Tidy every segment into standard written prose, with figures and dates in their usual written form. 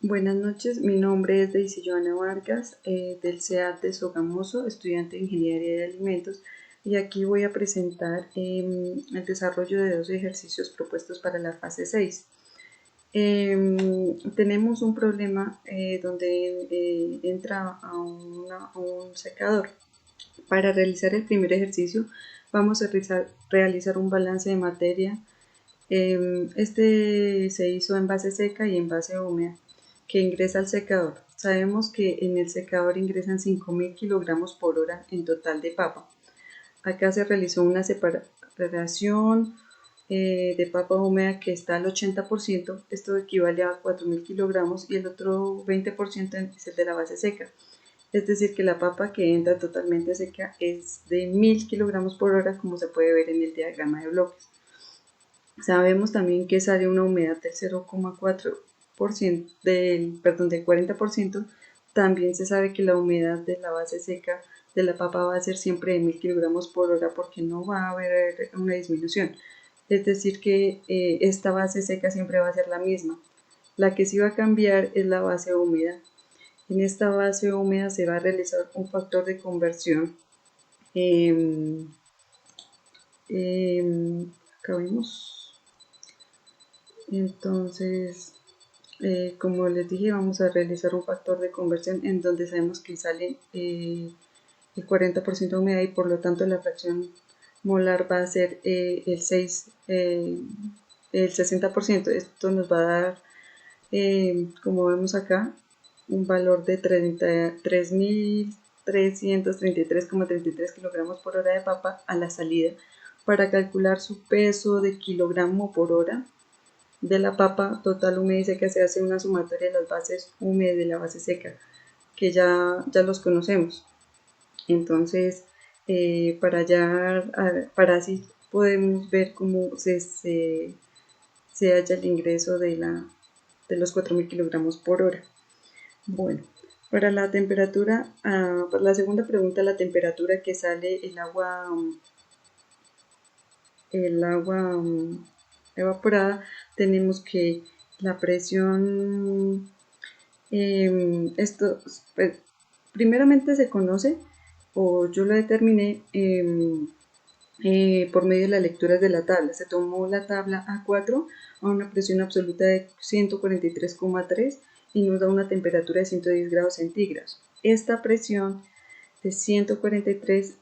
Buenas noches, mi nombre es Daisy Joana Vargas, del CEAT de Sogamoso, estudiante de Ingeniería de Alimentos, y aquí voy a presentar el desarrollo de dos ejercicios propuestos para la fase 6. Tenemos un problema donde entra a un secador. Para realizar el primer ejercicio vamos a realizar un balance de materia. Este se hizo en base seca y en base húmeda, que ingresa al secador. Sabemos que en el secador ingresan 5.000 kilogramos por hora en total de papa. Acá se realizó una separación de papa húmeda que está al 80%, esto equivale a 4.000 kilogramos, y el otro 20% es el de la base seca. Es decir, que la papa que entra totalmente seca es de 1.000 kilogramos por hora, como se puede ver en el diagrama de bloques. Sabemos también que sale una humedad del 0,4%, del 40%. También se sabe que la humedad de la base seca de la papa va a ser siempre de 1.000 kilogramos por hora, porque no va a haber una disminución. Es decir, que esta base seca siempre va a ser la misma. La que sí va a cambiar es la base húmeda. En esta base húmeda se va a realizar un factor de conversión. Acá vemos. Entonces, como les dije, vamos a realizar un factor de conversión en donde sabemos que sale el 40% de humedad, y por lo tanto la fracción molar va a ser el 60%. Esto nos va a dar, como vemos acá, un valor de 33.333,33 kilogramos por hora de papa a la salida. Para calcular su peso de kilogramo por hora de la papa total húmeda y seca, se hace una sumatoria de las bases húmedas de la base seca, que ya los conocemos. Entonces, para así podemos ver cómo se halla el ingreso de los 4.000 kilogramos por hora. Bueno, para la temperatura, para la segunda pregunta, la temperatura que sale el agua evaporada, tenemos que la presión, esto pues, primeramente se conoce, o yo lo determiné por medio de las lecturas de la tabla. Se tomó la tabla A4 a una presión absoluta de 143,3 y nos da una temperatura de 110 grados centígrados. Esta presión de 143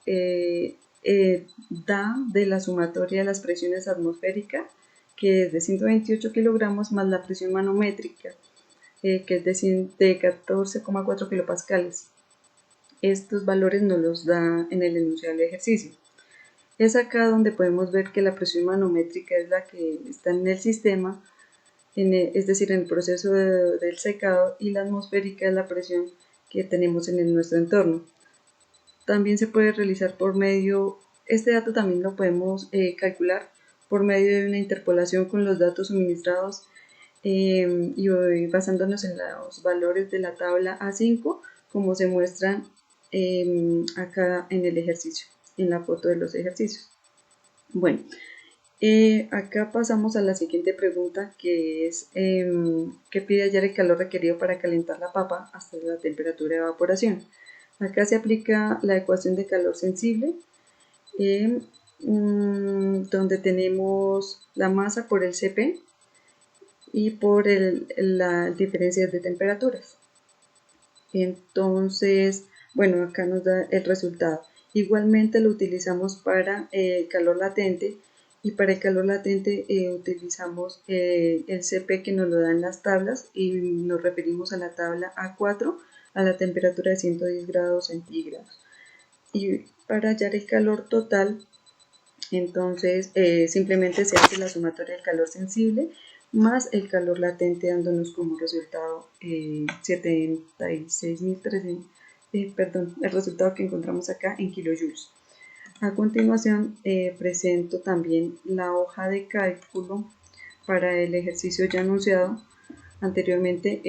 da de la sumatoria de las presiones atmosféricas, que es de 128 kilogramos, más la presión manométrica, que es de 14,4 kilopascales. Estos valores nos los da en el enunciado del ejercicio. Es acá donde podemos ver que la presión manométrica es la que está en el sistema, es decir, en el proceso del secado, y la atmosférica es la presión que tenemos en nuestro entorno. También se puede realizar por medio, este dato también lo podemos calcular por medio de una interpolación con los datos suministrados, y basándonos en los valores de la tabla A5, como se muestran acá en el ejercicio, en la foto de los ejercicios. Bueno, acá pasamos a la siguiente pregunta, que es ¿qué pide hallar el calor requerido para calentar la papa hasta la temperatura de evaporación? Acá se aplica la ecuación de calor sensible, donde tenemos la masa por el Cp y por la diferencia de temperaturas. Entonces, bueno, acá nos da el resultado. Igualmente lo utilizamos para el calor latente, y para el calor latente utilizamos el Cp que nos lo dan las tablas, y nos referimos a la tabla A4, a la temperatura de 110 grados centígrados. Y para hallar el calor total, entonces simplemente se hace la sumatoria del calor sensible más el calor latente, dándonos como resultado 76.300, el resultado que encontramos acá en kilojoules. A continuación presento también la hoja de cálculo para el ejercicio ya anunciado anteriormente.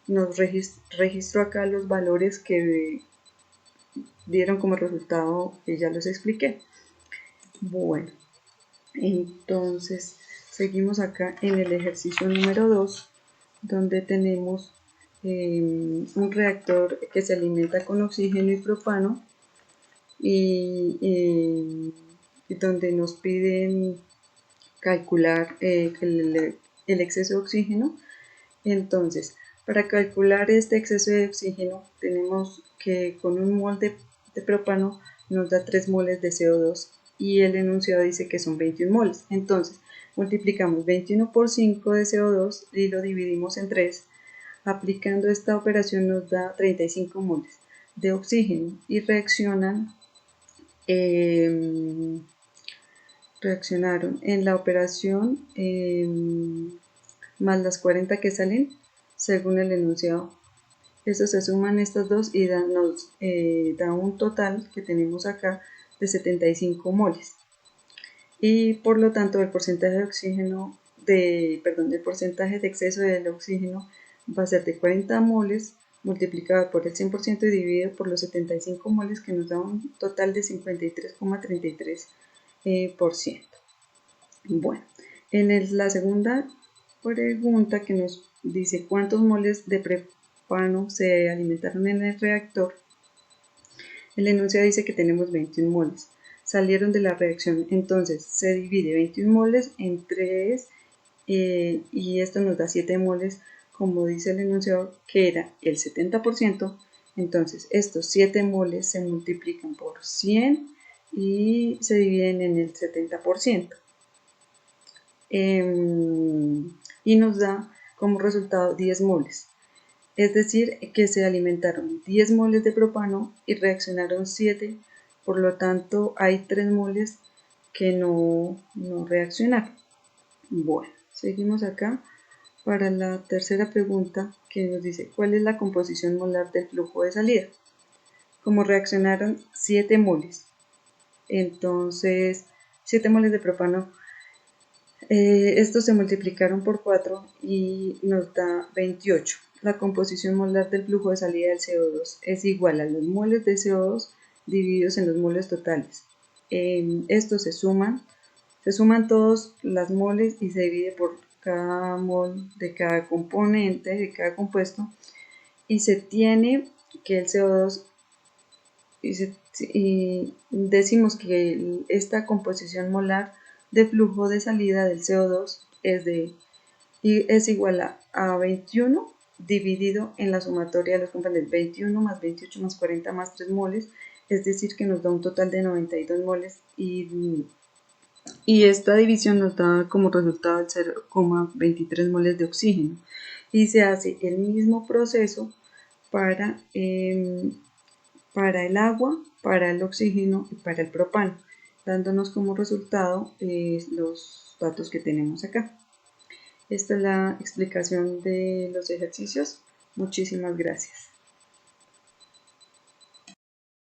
Nos registro acá los valores que dieron como resultado, que ya los expliqué. Bueno, entonces seguimos acá en el ejercicio número 2, donde tenemos un reactor que se alimenta con oxígeno y propano y donde nos piden calcular el exceso de oxígeno. Entonces, para calcular este exceso de oxígeno tenemos que con un mol de propano nos da 3 moles de CO2 y el enunciado dice que son 21 moles. Entonces, multiplicamos 21 por 5 de CO2 y lo dividimos en 3. Aplicando esta operación nos da 35 moles de oxígeno y reaccionaron en la operación más las 40 que salen según el enunciado. Estos se suman estas dos y nos da un total que tenemos acá de 75 moles. Y por lo tanto el porcentaje de oxígeno, el porcentaje de exceso del oxígeno va a ser de 40 moles multiplicado por el 100% y dividido por los 75 moles, que nos da un total de 53,33%. Bueno, en la segunda pregunta que nos dice cuántos moles de propano se alimentaron en el reactor, el enunciado dice que tenemos 21 moles. Salieron de la reacción, entonces se divide 21 moles en 3 y esto nos da 7 moles, como dice el enunciado, que era el 70%. Entonces estos 7 moles se multiplican por 100 y se dividen en el 70%. Y nos da como resultado 10 moles. Es decir, que se alimentaron 10 moles de propano y reaccionaron 7, por lo tanto hay 3 moles que no reaccionaron. Bueno, seguimos acá para la tercera pregunta, que nos dice ¿cuál es la composición molar del flujo de salida? Como reaccionaron 7 moles, entonces 7 moles de propano, estos se multiplicaron por 4 y nos da 28. La composición molar del flujo de salida del CO2 es igual a los moles de CO2 divididos en los moles totales. Estos se suman todos las moles y se divide por cada mol de cada componente, de cada compuesto, y se tiene que el CO2, y decimos que esta composición molar de flujo de salida del CO2 es igual a 21 dividido en la sumatoria de los componentes 21 más 28 más 40 más 3 moles, es decir que nos da un total de 92 moles y esta división nos da como resultado el 0,23 moles de oxígeno y se hace el mismo proceso para el agua, para el oxígeno y para el propano, dándonos como resultado los datos que tenemos acá. Esta es la explicación de los ejercicios. Muchísimas gracias.